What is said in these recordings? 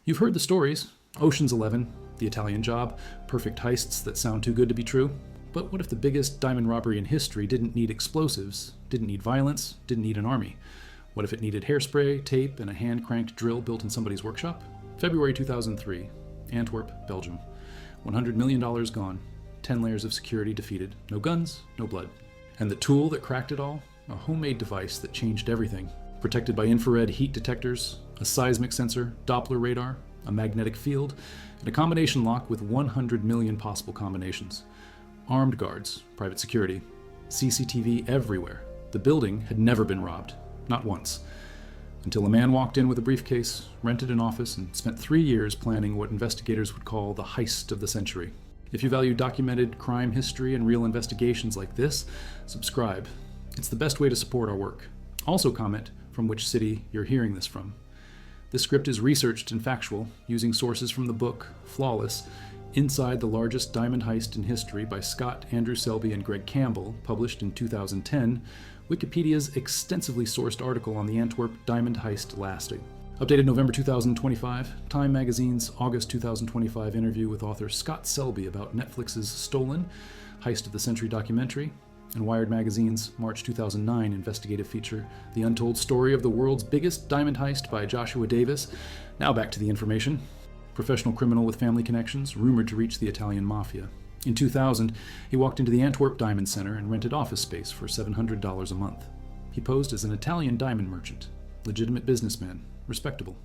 You've heard the stories. Ocean's 11, The Italian Job, perfect heists that sound too good to be true. But what if the biggest diamond robbery in history didn't need explosives, didn't need violence, didn't need an army? What if it needed hairspray, tape, and a hand-cranked drill built in somebody's workshop? February 2003, Antwerp, Belgium. $100 million gone, 10 layers of security defeated, no guns, no blood. And the tool that cracked it all? A homemade device that changed everything. Protected by infrared heat detectors, a seismic sensor, Doppler radar, a magnetic field, and a combination lock with 100 million possible combinations. Armed guards, private security, CCTV everywhere. The building had never been robbed, not once. Until a man walked in with a briefcase, rented an office, and spent 3 years planning what investigators would call the heist of the century. If you value documented crime history and real investigations like this, subscribe. It's the best way to support our work. Also comment from which city you're hearing this from. This script is researched and factual, using sources from the book, Flawless, Inside the Largest Diamond Heist in History by Scott, Andrew Selby, and Greg Campbell, published in 2010, Wikipedia's extensively sourced article on the Antwerp diamond heist lasting. Updated November 2025, Time Magazine's August 2025 interview with author Scott Selby about Netflix's Stolen, Heist of the Century documentary, and Wired Magazine's March 2009 investigative feature, The Untold Story of the World's Biggest Diamond Heist by Joshua Davis. Now back to the information. Professional criminal with family connections, rumored to reach the Italian mafia. In 2000, he walked into the Antwerp Diamond Center and rented office space for $700 a month. He posed as an Italian diamond merchant, legitimate businessman, respectable.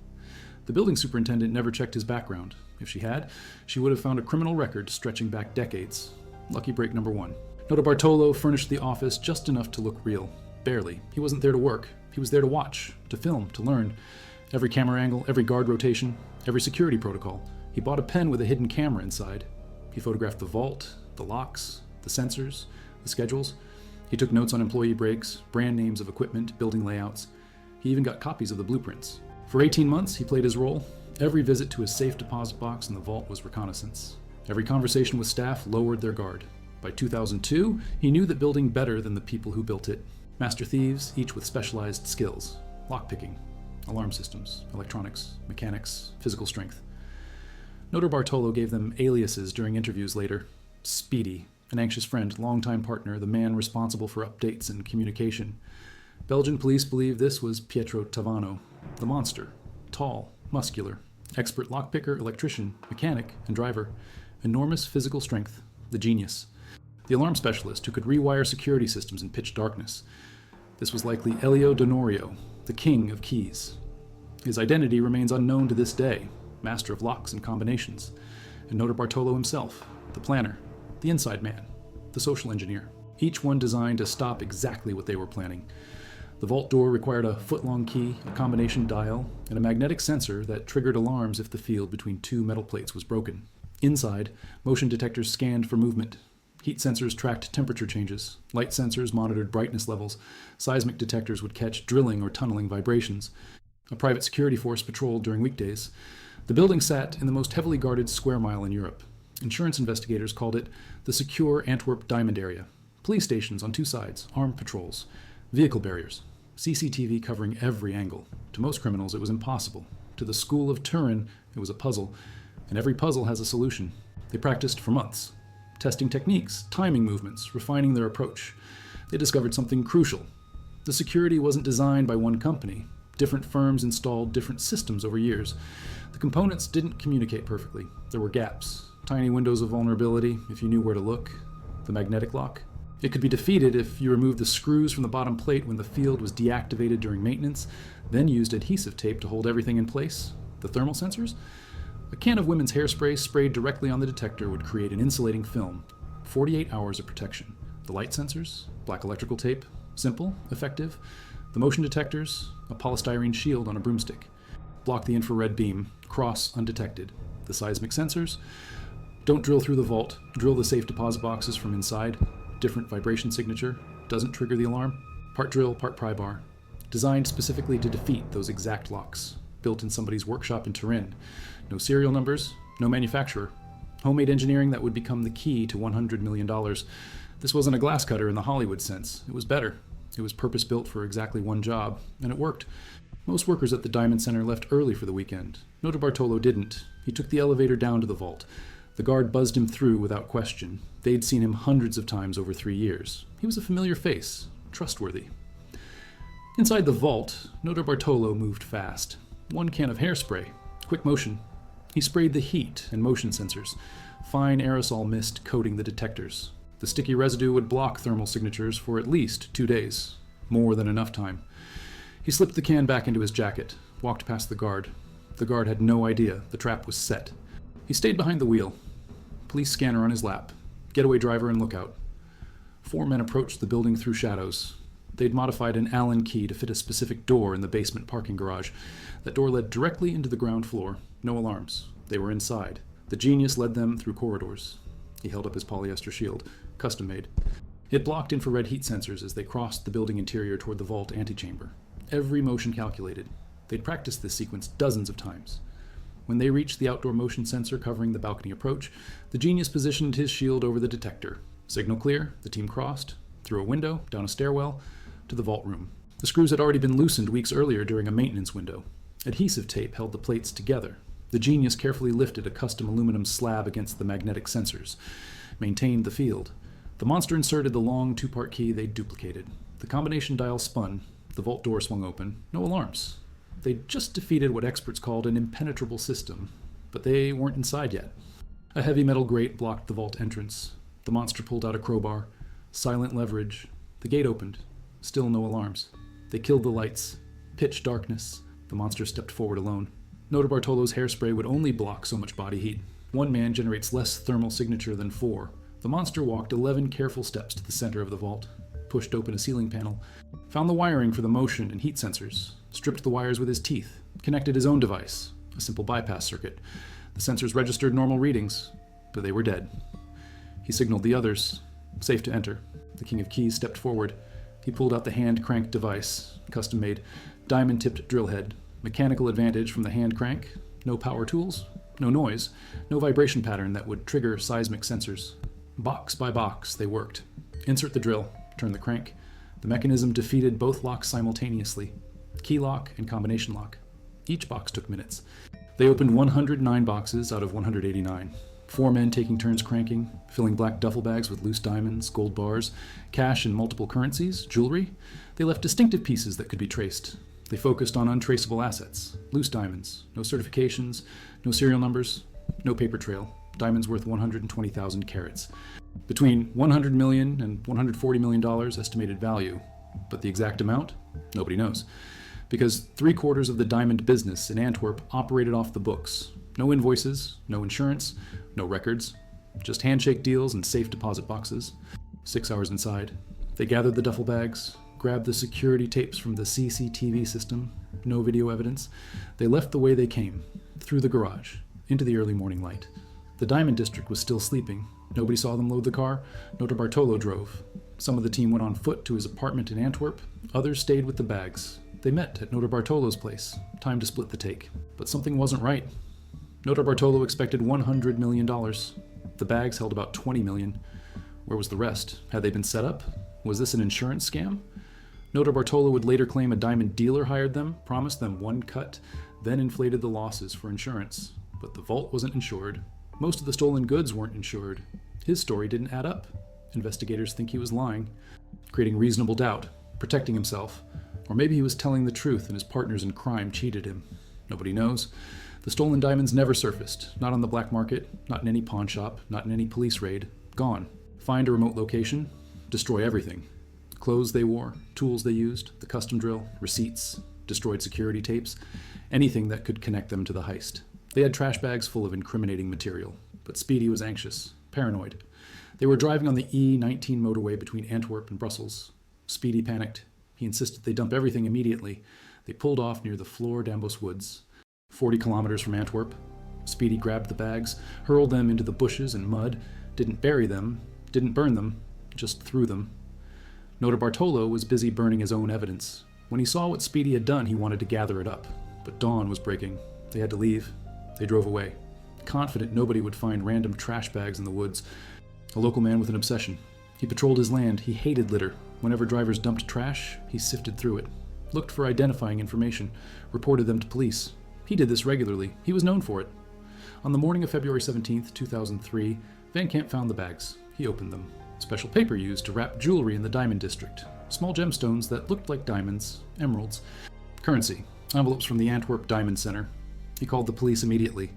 The building superintendent never checked his background. If she had, she would have found a criminal record stretching back decades. Lucky break number 1. Noto Bartolo furnished the office just enough to look real. Barely. He wasn't there to work. He was there to watch, to film, to learn. Every camera angle, every guard rotation, every security protocol. He bought a pen with a hidden camera inside. He photographed the vault, the locks, the sensors, the schedules. He took notes on employee breaks, brand names of equipment, building layouts. He even got copies of the blueprints. For 18 months, he played his role. Every visit to his safe deposit box in the vault was reconnaissance. Every conversation with staff lowered their guard. By 2002, he knew the building better than the people who built it. Master thieves, each with specialized skills. Lockpicking, alarm systems, electronics, mechanics, physical strength. Noto Bartolo gave them aliases during interviews later. Speedy, an anxious friend, longtime partner, the man responsible for updates and communication. Belgian police believe this was Pietro Tavano, the monster. Tall, muscular, expert lockpicker, electrician, mechanic, and driver. Enormous physical strength, the genius. The alarm specialist who could rewire security systems in pitch darkness. This was likely Elio Donorio, the king of keys. His identity remains unknown to this day, master of locks and combinations. And Noto Bartolo himself, the planner, the inside man, the social engineer. Each one designed to stop exactly what they were planning. The vault door required a foot-long key, a combination dial, and a magnetic sensor that triggered alarms if the field between 2 metal plates was broken. Inside, motion detectors scanned for movement. Heat sensors tracked temperature changes. Light sensors monitored brightness levels. Seismic detectors would catch drilling or tunneling vibrations. A private security force patrolled during weekdays. The building sat in the most heavily guarded square mile in Europe. Insurance investigators called it the Secure Antwerp Diamond Area. Police stations on 2 sides, armed patrols, vehicle barriers, CCTV covering every angle. To most criminals, it was impossible. To the school of Turin, it was a puzzle. And every puzzle has a solution. They practiced for months, testing techniques, timing movements, refining their approach. They discovered something crucial. The security wasn't designed by one company. Different firms installed different systems over years. The components didn't communicate perfectly. There were gaps, tiny windows of vulnerability if you knew where to look. The magnetic lock. It could be defeated if you removed the screws from the bottom plate when the field was deactivated during maintenance, then used adhesive tape to hold everything in place. The thermal sensors? A can of women's hairspray sprayed directly on the detector would create an insulating film. 48 hours of protection. The light sensors? Black electrical tape? Simple, effective. The motion detectors? A polystyrene shield on a broomstick. Block the infrared beam. Cross undetected. The seismic sensors? Don't drill through the vault. Drill the safe deposit boxes from inside. Different vibration signature. Doesn't trigger the alarm. Part drill, part pry bar. Designed specifically to defeat those exact locks. Built in somebody's workshop in Turin. No serial numbers, no manufacturer. Homemade engineering that would become the key to $100 million. This wasn't a glass cutter in the Hollywood sense. It was better. It was purpose-built for exactly one job, and it worked. Most workers at the Diamond Center left early for the weekend. Notarbartolo didn't. He took the elevator down to the vault. The guard buzzed him through without question. They'd seen him hundreds of times over 3 years. He was a familiar face, trustworthy. Inside the vault, Notarbartolo moved fast. 1 can of hairspray. Quick motion. He sprayed the heat and motion sensors. Fine aerosol mist coating the detectors. The sticky residue would block thermal signatures for at least 2 days. More than enough time. He slipped the can back into his jacket, walked past the guard. The guard had no idea the trap was set. He stayed behind the wheel. Police scanner on his lap. Getaway driver and lookout. 4 men approached the building through shadows. They'd modified an Allen key to fit a specific door in the basement parking garage. That door led directly into the ground floor. No alarms. They were inside. The genius led them through corridors. He held up his polyester shield, custom-made. It blocked infrared heat sensors as they crossed the building interior toward the vault antechamber. Every motion calculated. They'd practiced this sequence dozens of times. When they reached the outdoor motion sensor covering the balcony approach, the genius positioned his shield over the detector. Signal clear, the team crossed, through a window, down a stairwell, to the vault room. The screws had already been loosened weeks earlier during a maintenance window. Adhesive tape held the plates together. The genius carefully lifted a custom aluminum slab against the magnetic sensors, maintained the field. The monster inserted the long 2-part key they'd duplicated. The combination dial spun. The vault door swung open. No alarms. They'd just defeated what experts called an impenetrable system, but they weren't inside yet. A heavy metal grate blocked the vault entrance. The monster pulled out a crowbar. Silent leverage. The gate opened. Still no alarms. They killed the lights. Pitch darkness. The monster stepped forward alone. Notarbartolo's hairspray would only block so much body heat. 1 man generates less thermal signature than 4. The monster walked 11 careful steps to the center of the vault, pushed open a ceiling panel, found the wiring for the motion and heat sensors, stripped the wires with his teeth, connected his own device, a simple bypass circuit. The sensors registered normal readings, but they were dead. He signaled the others, safe to enter. The King of Keys stepped forward. He pulled out the hand-cranked device, custom-made, diamond-tipped drill head, mechanical advantage from the hand crank, no power tools, no noise, no vibration pattern that would trigger seismic sensors. Box by box, they worked. Insert the drill, turn the crank. The mechanism defeated both locks simultaneously, key lock and combination lock. Each box took minutes. They opened 109 boxes out of 189. 4 men taking turns cranking, filling black duffel bags with loose diamonds, gold bars, cash in multiple currencies, jewelry. They left distinctive pieces that could be traced. They focused on untraceable assets, loose diamonds, no certifications, no serial numbers, no paper trail. Diamonds worth 120,000 carats. Between $100 million and $140 million estimated value. But the exact amount? Nobody knows. Because 3/4 of the diamond business in Antwerp operated off the books. No invoices, no insurance, no records. Just handshake deals and safe deposit boxes. 6 hours inside. They gathered the duffel bags, grabbed the security tapes from the CCTV system. No video evidence. They left the way they came, through the garage, into the early morning light. The Diamond District was still sleeping. Nobody saw them load the car. Notarbartolo drove. Some of the team went on foot to his apartment in Antwerp. Others stayed with the bags. They met at Notarbartolo's place. Time to split the take. But something wasn't right. Notarbartolo expected $100 million. The bags held about $20 million. Where was the rest? Had they been set up? Was this an insurance scam? Notarbartolo would later claim a diamond dealer hired them, promised them 1 cut, then inflated the losses for insurance. But the vault wasn't insured. Most of the stolen goods weren't insured. His story didn't add up. Investigators think he was lying, creating reasonable doubt, protecting himself. Or maybe he was telling the truth and his partners in crime cheated him. Nobody knows. The stolen diamonds never surfaced. Not on the black market, not in any pawn shop, not in any police raid. Gone. Find a remote location, destroy everything. Clothes they wore, tools they used, the custom drill, receipts, destroyed security tapes, anything that could connect them to the heist. They had trash bags full of incriminating material, but Speedy was anxious, paranoid. They were driving on the E19 motorway between Antwerp and Brussels. Speedy panicked. He insisted they dump everything immediately. They pulled off near the Floor d'Ambos woods, 40 kilometers from Antwerp. Speedy grabbed the bags, hurled them into the bushes and mud, didn't bury them, didn't burn them, just threw them. Notarbartolo was busy burning his own evidence. When he saw what Speedy had done, he wanted to gather it up. But dawn was breaking. They had to leave. They drove away, confident nobody would find random trash bags in the woods. A local man with an obsession. He patrolled his land. He hated litter. Whenever drivers dumped trash, he sifted through it. looked for identifying information, reported them to police. He did this regularly. He was known for it. On the morning of February 17, 2003, Van Camp found the bags. He opened them. Special paper used to wrap jewelry in the diamond district. Small gemstones that looked like diamonds, emeralds. Currency. Envelopes from the Antwerp Diamond Center. He called the police immediately.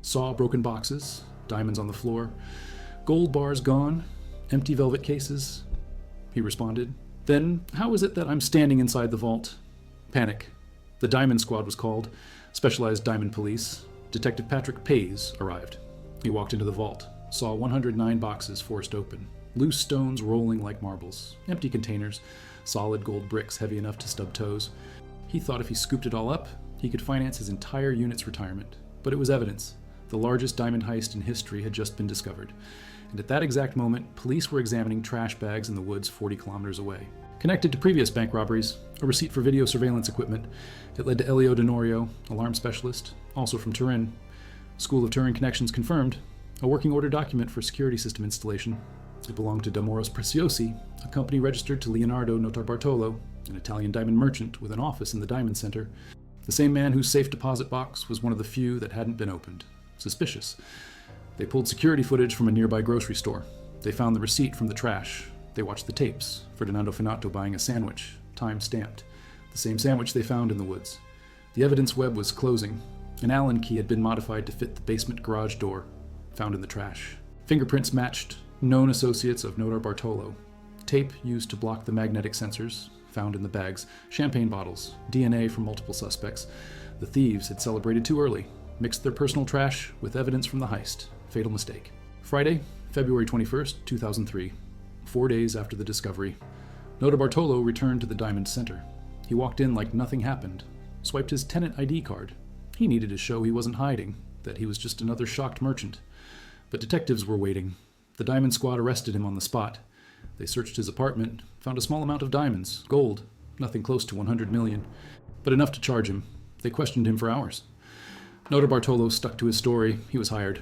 Saw broken boxes, diamonds on the floor, gold bars gone, empty velvet cases. He responded. Then, how is it that I'm standing inside the vault? Panic. The Diamond Squad was called. Specialized diamond police. Detective Patrick Pays arrived. He walked into the vault, saw 109 boxes forced open. Loose stones rolling like marbles. Empty containers. Solid gold bricks heavy enough to stub toes. He thought if he scooped it all up, he could finance his entire unit's retirement. But it was evidence. The largest diamond heist in history had just been discovered. And at that exact moment, police were examining trash bags in the woods 40 kilometers away. Connected to previous bank robberies, a receipt for video surveillance equipment. It led to Elio Denorio, alarm specialist, also from Turin. School of Turin connections confirmed. A working order document for security system installation. It belonged to Damoros Preciosi, a company registered to Leonardo Notarbartolo, an Italian diamond merchant with an office in the Diamond Center. The same man whose safe deposit box was one of the few that hadn't been opened. Suspicious. They pulled security footage from a nearby grocery store. They found the receipt from the trash. They watched the tapes. Ferdinando Finato buying a sandwich, time stamped. The same sandwich they found in the woods. The evidence web was closing. An Allen key had been modified to fit the basement garage door, found in the trash. Fingerprints matched known associates of Notarbartolo. Tape used to block the magnetic sensors, found in the bags. Champagne bottles, DNA from multiple suspects. The thieves had celebrated too early, mixed their personal trash with evidence from the heist. Fatal mistake. Friday, February 21st, 2003. 4 days after the discovery, Notarbartolo returned to the Diamond Center. He walked in like nothing happened, swiped his tenant ID card. He needed to show he wasn't hiding, that he was just another shocked merchant. But detectives were waiting. The Diamond Squad arrested him on the spot. They searched his apartment, found a small amount of diamonds, gold, nothing close to 100 million, but enough to charge him. They questioned him for hours. Notarbartolo stuck to his story. He was hired.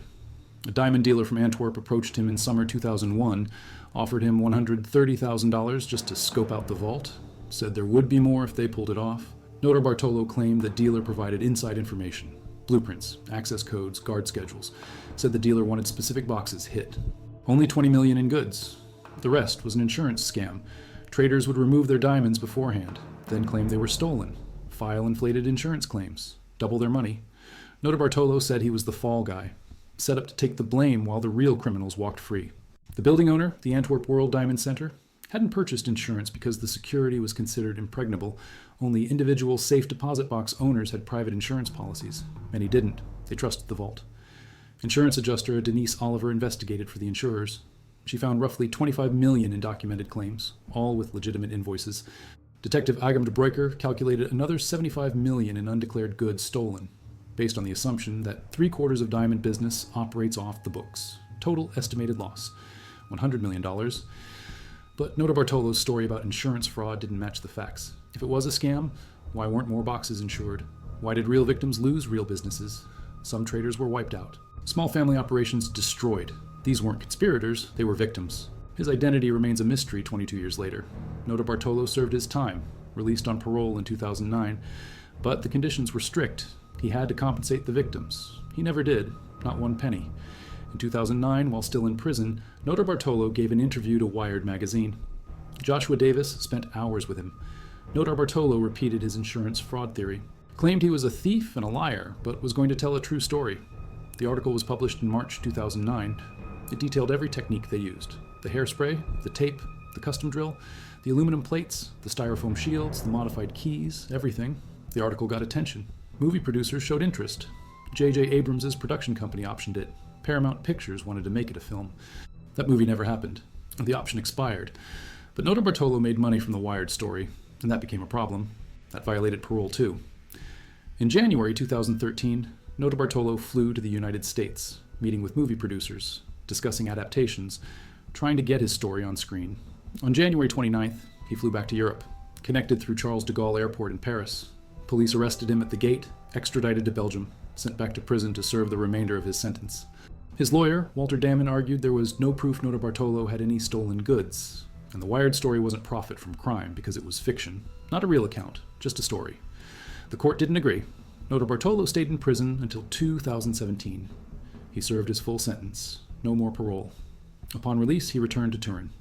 A diamond dealer from Antwerp approached him in summer 2001, offered him $130,000 just to scope out the vault, said there would be more if they pulled it off. Notarbartolo claimed the dealer provided inside information, blueprints, access codes, guard schedules, said the dealer wanted specific boxes hit. Only 20 million in goods. The rest was an insurance scam. Traders would remove their diamonds beforehand, then claim they were stolen, file inflated insurance claims, double their money. Notarbartolo said he was the fall guy, set up to take the blame while the real criminals walked free. The building owner, the Antwerp World Diamond Center, hadn't purchased insurance because the security was considered impregnable. Only individual safe deposit box owners had private insurance policies. Many didn't. They trusted the vault. Insurance adjuster Denise Oliver investigated for the insurers. She found roughly 25 million in documented claims, all with legitimate invoices. Detective Agam de Bruyker calculated another 75 million in undeclared goods stolen, based on the assumption that 3/4 of diamond business operates off the books. Total estimated loss, $100 million. But Notarbartolo's story about insurance fraud didn't match the facts. If it was a scam, why weren't more boxes insured? Why did real victims lose real businesses? Some traders were wiped out. Small family operations destroyed. These weren't conspirators, they were victims. His identity remains a mystery 22 years later. Notarbartolo served his time, released on parole in 2009, but the conditions were strict. He had to compensate the victims. He never did, not one penny. In 2009, while still in prison, Notarbartolo gave an interview to Wired magazine. Joshua Davis spent hours with him. Notarbartolo repeated his insurance fraud theory, claimed he was a thief and a liar, but was going to tell a true story. The article was published in March 2009. It detailed every technique they used: the hairspray, the tape, the custom drill, the aluminum plates, the styrofoam shields, the modified keys, everything. The article got attention. Movie producers showed interest. J.J. Abrams' production company optioned it. Paramount Pictures wanted to make it a film. That movie never happened. The option expired. But Notarbartolo made money from the Wired story, and that became a problem. That violated parole too. In January 2013, Notarbartolo flew to the United States, meeting with movie producers, discussing adaptations, trying to get his story on screen. On January 29th, he flew back to Europe, connected through Charles de Gaulle Airport in Paris. Police arrested him at the gate, extradited to Belgium, sent back to prison to serve the remainder of his sentence. His lawyer, Walter Damon, argued there was no proof Notarbartolo had any stolen goods, and the Wired story wasn't profit from crime because it was fiction, not a real account. just a story. The court didn't agree. Notarbartolo stayed in prison until 2017. He served his full sentence. No more parole. Upon release, he returned to Turin.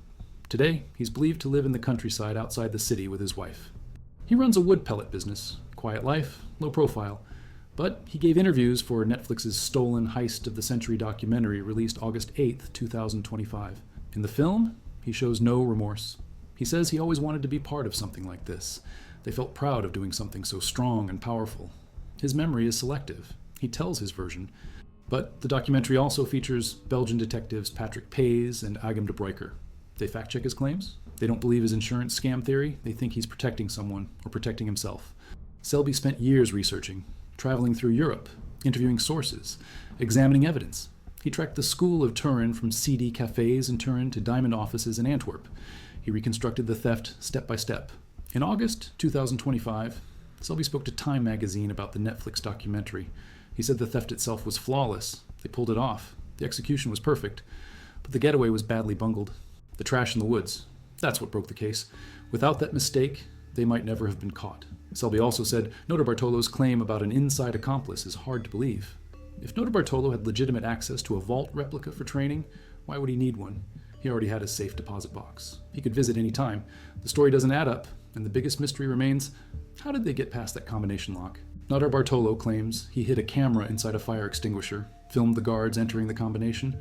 Today, he's believed to live in the countryside outside the city with his wife. He runs a wood pellet business. Quiet life, low profile. But he gave interviews for Netflix's stolen Heist of the Century documentary released August 8, 2025. In the film, he shows no remorse. He says he always wanted to be part of something like this. They felt proud of doing something so strong and powerful. His memory is selective. He tells his version. But the documentary also features Belgian detectives Patrick Pays and Agam de Bruyker. They fact-check his claims. They don't believe his insurance scam theory. They think he's protecting someone or protecting himself. Selby spent years researching, traveling through Europe, interviewing sources, examining evidence. He tracked the school of Turin from seedy cafes in Turin to diamond offices in Antwerp. He reconstructed the theft step by step. In August 2025, Selby spoke to Time magazine about the Netflix documentary. He said the theft itself was flawless. They pulled it off. The execution was perfect. But the getaway was badly bungled. The trash in the woods. That's what broke the case. Without that mistake, they might never have been caught. Selby also said Notarbartolo's claim about an inside accomplice is hard to believe. If Notarbartolo had legitimate access to a vault replica for training, why would he need one? He already had his safe deposit box. He could visit any time. The story doesn't add up, and the biggest mystery remains, how did they get past that combination lock? Notarbartolo claims he hid a camera inside a fire extinguisher, filmed the guards entering the combination.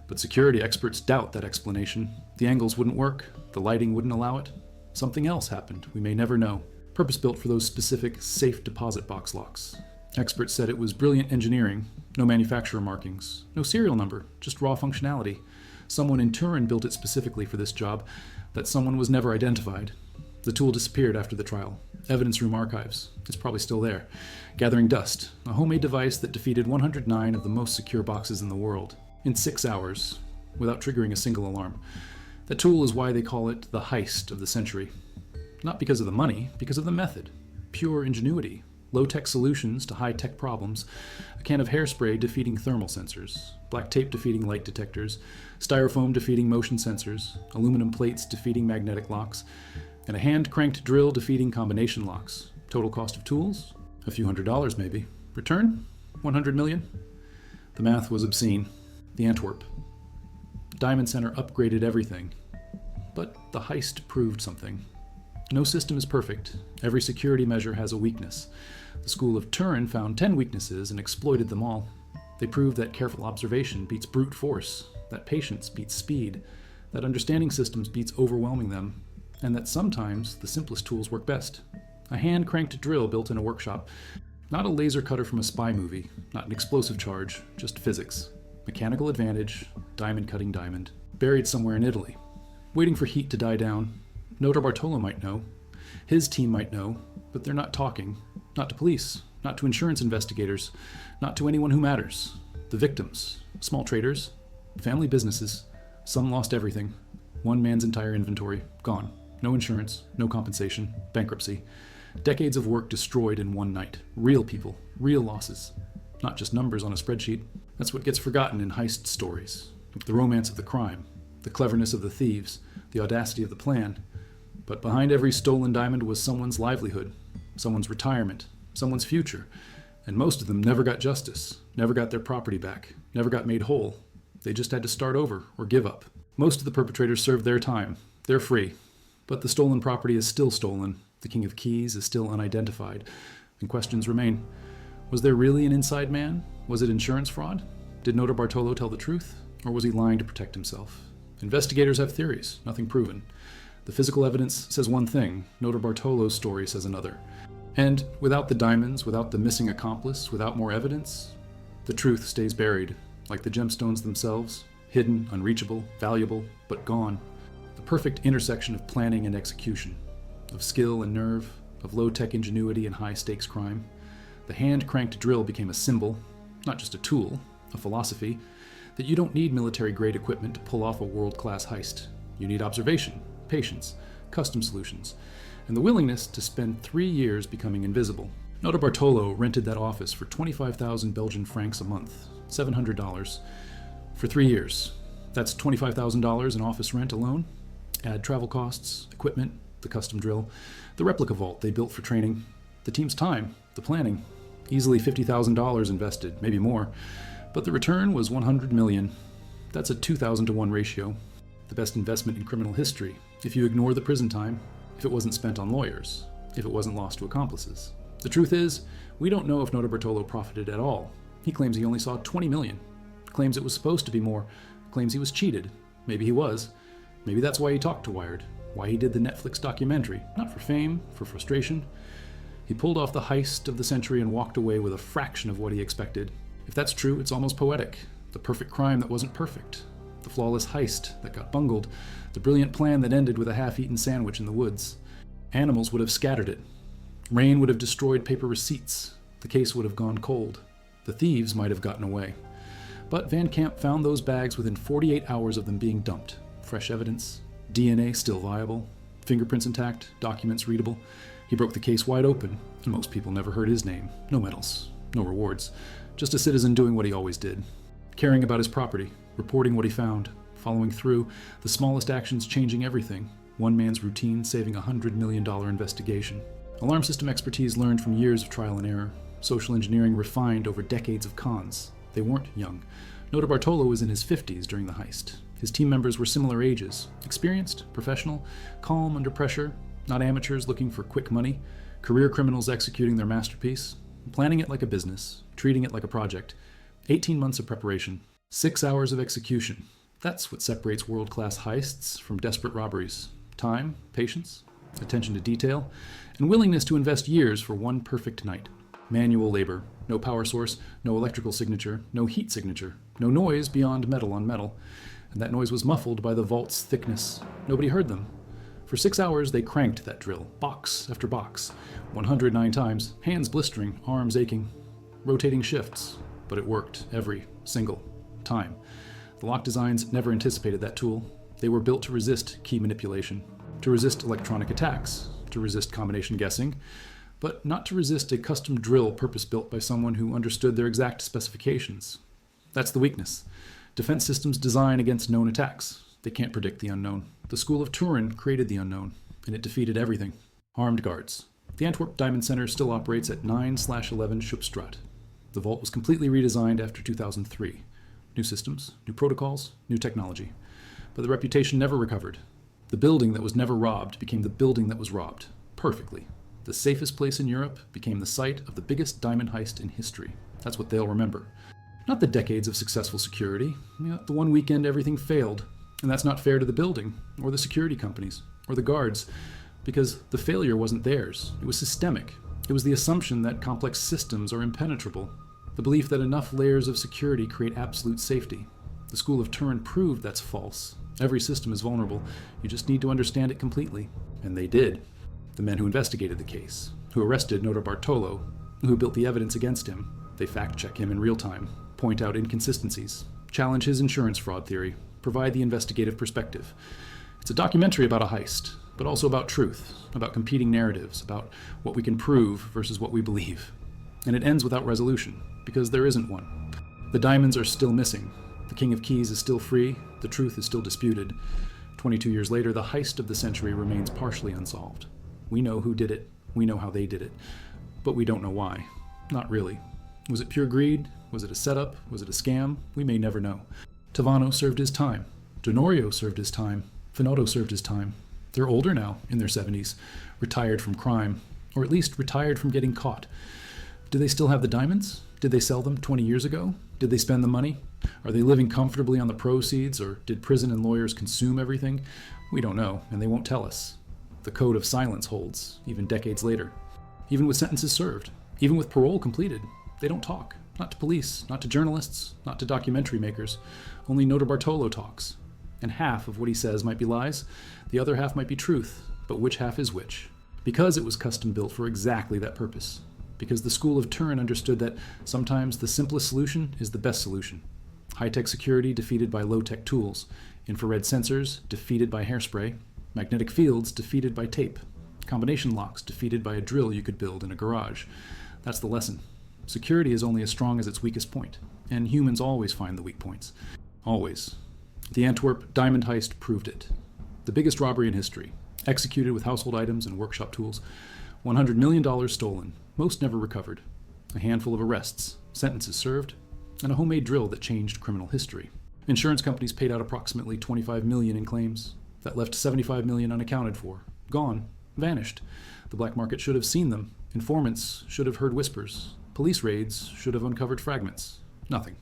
But security experts doubt that explanation. The angles wouldn't work. The lighting wouldn't allow it. Something else happened. We may never know. Purpose-built for those specific safe deposit box locks. Experts said it was brilliant engineering. No manufacturer markings. No serial number. Just raw functionality. Someone in Turin built it specifically for this job. That someone was never identified. The tool disappeared after the trial. Evidence room archives. It's probably still there. Gathering dust. A homemade device that defeated 109 of the most secure boxes in the world. In 6 hours, without triggering a single alarm. That tool is why they call it the heist of the century. Not because of the money, because of the method. Pure ingenuity. Low-tech solutions to high-tech problems. A can of hairspray defeating thermal sensors. Black tape defeating light detectors. Styrofoam defeating motion sensors. Aluminum plates defeating magnetic locks. And a hand-cranked drill defeating combination locks. Total cost of tools? A few $100s maybe. Return? 100 million? The math was obscene. The Antwerp. Diamond Center upgraded everything. But the heist proved something. No system is perfect. Every security measure has a weakness. The School of Turin found 10 weaknesses and exploited them all. They proved that careful observation beats brute force, that patience beats speed, that understanding systems beats overwhelming them, and that sometimes the simplest tools work best. A hand-cranked drill built in a workshop. Not a laser cutter from a spy movie, not an explosive charge, just physics. Mechanical advantage, diamond cutting diamond. Buried somewhere in Italy. Waiting for heat to die down. Notarbartolo might know. His team might know, but they're not talking. Not to police, not to insurance investigators, not to anyone who matters. The victims, small traders, family businesses. Some lost everything. One man's entire inventory, gone. No insurance, no compensation, bankruptcy. Decades of work destroyed in one night. Real people, real losses. Not just numbers on a spreadsheet. That's what gets forgotten in heist stories. The romance of the crime, the cleverness of the thieves, the audacity of the plan. But behind every stolen diamond was someone's livelihood, someone's retirement, someone's future. And most of them never got justice, never got their property back, never got made whole. They just had to start over or give up. Most of the perpetrators served their time. They're free. But the stolen property is still stolen. The King of Keys is still unidentified. And questions remain. Was there really an inside man? Was it insurance fraud? Did Notarbartolo tell the truth? Or was he lying to protect himself? Investigators have theories, nothing proven. The physical evidence says one thing, Notarbartolo's story says another. And without the diamonds, without the missing accomplice, without more evidence, the truth stays buried, like the gemstones themselves, hidden, unreachable, valuable, but gone. The perfect intersection of planning and execution, of skill and nerve, of low-tech ingenuity and high-stakes crime. The hand-cranked drill became a symbol, not just a tool, a philosophy, that you don't need military-grade equipment to pull off a world-class heist. You need observation, patience, custom solutions, and the willingness to spend 3 years becoming invisible. Notarbartolo rented that office for 25,000 Belgian francs a month, $700, for 3 years. That's $25,000 in office rent alone. Add travel costs, equipment, the custom drill. The replica vault they built for training, the team's time, the planning. Easily $50,000 invested, maybe more. But the return was $100 million. That's a 2,000 to 1 ratio. The best investment in criminal history, if you ignore the prison time, if it wasn't spent on lawyers, if it wasn't lost to accomplices. The truth is, we don't know if Notarbartolo profited at all. He claims he only saw 20 million. Claims it was supposed to be more. Claims he was cheated. Maybe he was. Maybe that's why he talked to Wired. Why he did the Netflix documentary. Not for fame, for frustration. He pulled off the heist of the century and walked away with a fraction of what he expected. If that's true, it's almost poetic. The perfect crime that wasn't perfect. The flawless heist that got bungled. The brilliant plan that ended with a half-eaten sandwich in the woods. Animals would have scattered it. Rain would have destroyed paper receipts. The case would have gone cold. The thieves might have gotten away. But Van Camp found those bags within 48 hours of them being dumped. Fresh evidence, DNA still viable, fingerprints intact, documents readable. He broke the case wide open, and most people never heard his name. No medals, no rewards. Just a citizen doing what he always did. Caring about his property, reporting what he found, following through, the smallest actions changing everything. One man's routine saving a $100 million investigation. Alarm system expertise learned from years of trial and error. Social engineering refined over decades of cons. They weren't young. Notarbartolo was in his 50s during the heist. His team members were similar ages. Experienced, professional, calm under pressure, not amateurs looking for quick money, career criminals executing their masterpiece, planning it like a business, treating it like a project. 18 months of preparation, 6 hours of execution. That's what separates world-class heists from desperate robberies. Time, patience, attention to detail, and willingness to invest years for one perfect night. Manual labor, no power source, no electrical signature, no heat signature, no noise beyond metal on metal. And that noise was muffled by the vault's thickness. Nobody heard them. For 6 hours, they cranked that drill, box after box, 109 times, hands blistering, arms aching, rotating shifts. But it worked every single time. The lock designs never anticipated that tool. They were built to resist key manipulation, to resist electronic attacks, to resist combination guessing, but not to resist a custom drill purpose-built by someone who understood their exact specifications. That's the weakness. Defense systems design against known attacks. They can't predict the unknown. The School of Turin created the unknown, and it defeated everything. Armed guards. The Antwerp Diamond Center still operates at 9/11 Schupstraat. The vault was completely redesigned after 2003. New systems, new protocols, new technology. But the reputation never recovered. The building that was never robbed became the building that was robbed. Perfectly. The safest place in Europe became the site of the biggest diamond heist in history. That's what they'll remember. Not the decades of successful security. The one weekend everything failed. And that's not fair to the building, or the security companies, or the guards, because the failure wasn't theirs. It was systemic. It was the assumption that complex systems are impenetrable. The belief that enough layers of security create absolute safety. The School of Turin proved that's false. Every system is vulnerable. You just need to understand it completely. And they did. The men who investigated the case, who arrested Notarbartolo, who built the evidence against him, they fact-check him in real time, point out inconsistencies, challenge his insurance fraud theory, provide the investigative perspective. It's a documentary about a heist, but also about truth, about competing narratives, about what we can prove versus what we believe. And it ends without resolution, because there isn't one. The diamonds are still missing. The King of Keys is still free. The truth is still disputed. 22 years later, the heist of the century remains partially unsolved. We know who did it. We know how they did it. But we don't know why. Not really. Was it pure greed? Was it a setup? Was it a scam? We may never know. Tavano served his time. Denorio served his time. Finotto served his time. They're older now, in their 70s, retired from crime, or at least retired from getting caught. Do they still have the diamonds? Did they sell them 20 years ago? Did they spend the money? Are they living comfortably on the proceeds, or did prison and lawyers consume everything? We don't know, and they won't tell us. The code of silence holds, even decades later. Even with sentences served, even with parole completed, they don't talk. Not to police, not to journalists, not to documentary makers. Only Notarbartolo talks. And half of what he says might be lies, the other half might be truth, but which half is which? Because it was custom built for exactly that purpose. Because the School of Turin understood that sometimes the simplest solution is the best solution. High-tech security defeated by low-tech tools. Infrared sensors defeated by hairspray. Magnetic fields defeated by tape. Combination locks defeated by a drill you could build in a garage. That's the lesson. Security is only as strong as its weakest point, and humans always find the weak points. Always. The Antwerp diamond heist proved it. The biggest robbery in history. Executed with household items and workshop tools. $100 million stolen, most never recovered. A handful of arrests, sentences served, and a homemade drill that changed criminal history. Insurance companies paid out approximately $25 million in claims. That left $75 million unaccounted for. Gone. Vanished. The black market should have seen them. Informants should have heard whispers. Police raids should have uncovered fragments. Nothing.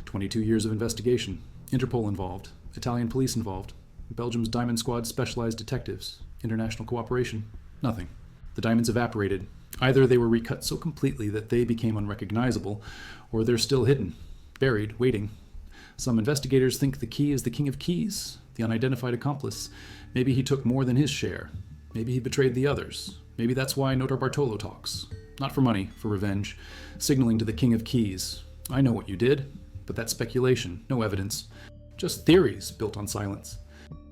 22 years of investigation. Interpol involved. Italian police involved. Belgium's Diamond Squad specialized detectives. International cooperation. Nothing. The diamonds evaporated. Either they were recut so completely that they became unrecognizable, or they're still hidden, buried, waiting. Some investigators think the key is the king of keys, the unidentified accomplice. Maybe he took more than his share. Maybe he betrayed the others. Maybe that's why Notarbartolo talks. Not for money, for revenge. Signaling to the king of keys. I know what you did, but that's speculation, no evidence. Just theories built on silence.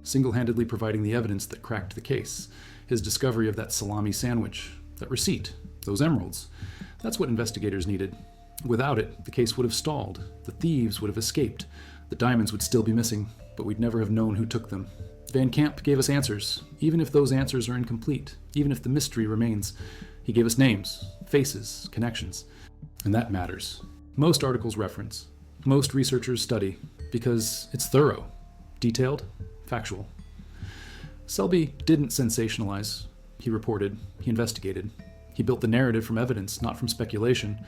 Single-handedly providing the evidence that cracked the case. His discovery of that salami sandwich, that receipt, those emeralds. That's what investigators needed. Without it, the case would have stalled. The thieves would have escaped. The diamonds would still be missing, but we'd never have known who took them. Van Camp gave us answers, even if those answers are incomplete, even if the mystery remains. He gave us names, faces, connections. And that matters. Most articles reference. Most researchers study, because it's thorough, detailed, factual. Selby didn't sensationalize. He reported. He investigated. He built the narrative from evidence, not from speculation.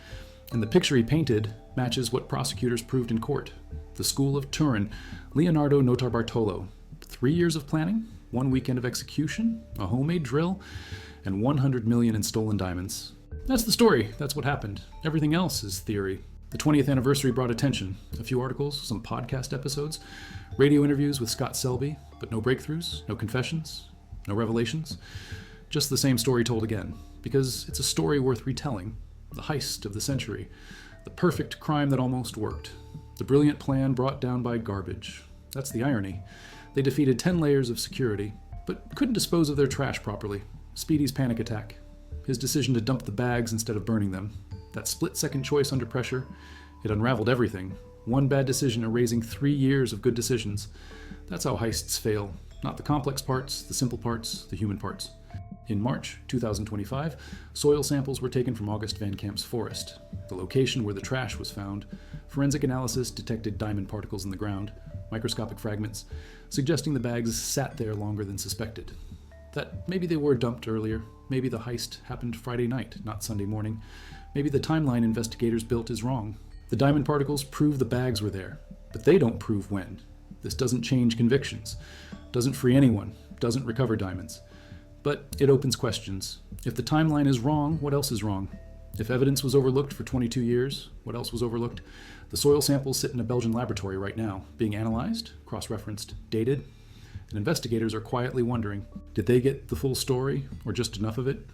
And the picture he painted matches what prosecutors proved in court. The school of Turin, Leonardo Notarbartolo. 3 years of planning, 1 weekend of execution, a homemade drill, and 100 million in stolen diamonds. That's the story. That's what happened. Everything else is theory. The 20th anniversary brought attention. A few articles, some podcast episodes, radio interviews with Scott Selby, but no breakthroughs, no confessions, no revelations. Just the same story told again, because it's a story worth retelling. The heist of the century. The perfect crime that almost worked. The brilliant plan brought down by garbage. That's the irony. They defeated 10 layers of security, but couldn't dispose of their trash properly. Speedy's panic attack. His decision to dump the bags instead of burning them. That split-second choice under pressure. It unraveled everything. One bad decision erasing 3 years of good decisions. That's how heists fail. Not the complex parts, the simple parts, the human parts. In March 2025, soil samples were taken from August Van Camp's forest, the location where the trash was found. Forensic analysis detected diamond particles in the ground, microscopic fragments, suggesting the bags sat there longer than suspected. That maybe they were dumped earlier, maybe the heist happened Friday night, not Sunday morning. Maybe the timeline investigators built is wrong. The diamond particles prove the bags were there, but they don't prove when. This doesn't change convictions, doesn't free anyone, doesn't recover diamonds. But it opens questions. If the timeline is wrong, what else is wrong? If evidence was overlooked for 22 years, what else was overlooked? The soil samples sit in a Belgian laboratory right now, being analyzed, cross-referenced, dated, and investigators are quietly wondering, did they get the full story, or just enough of it?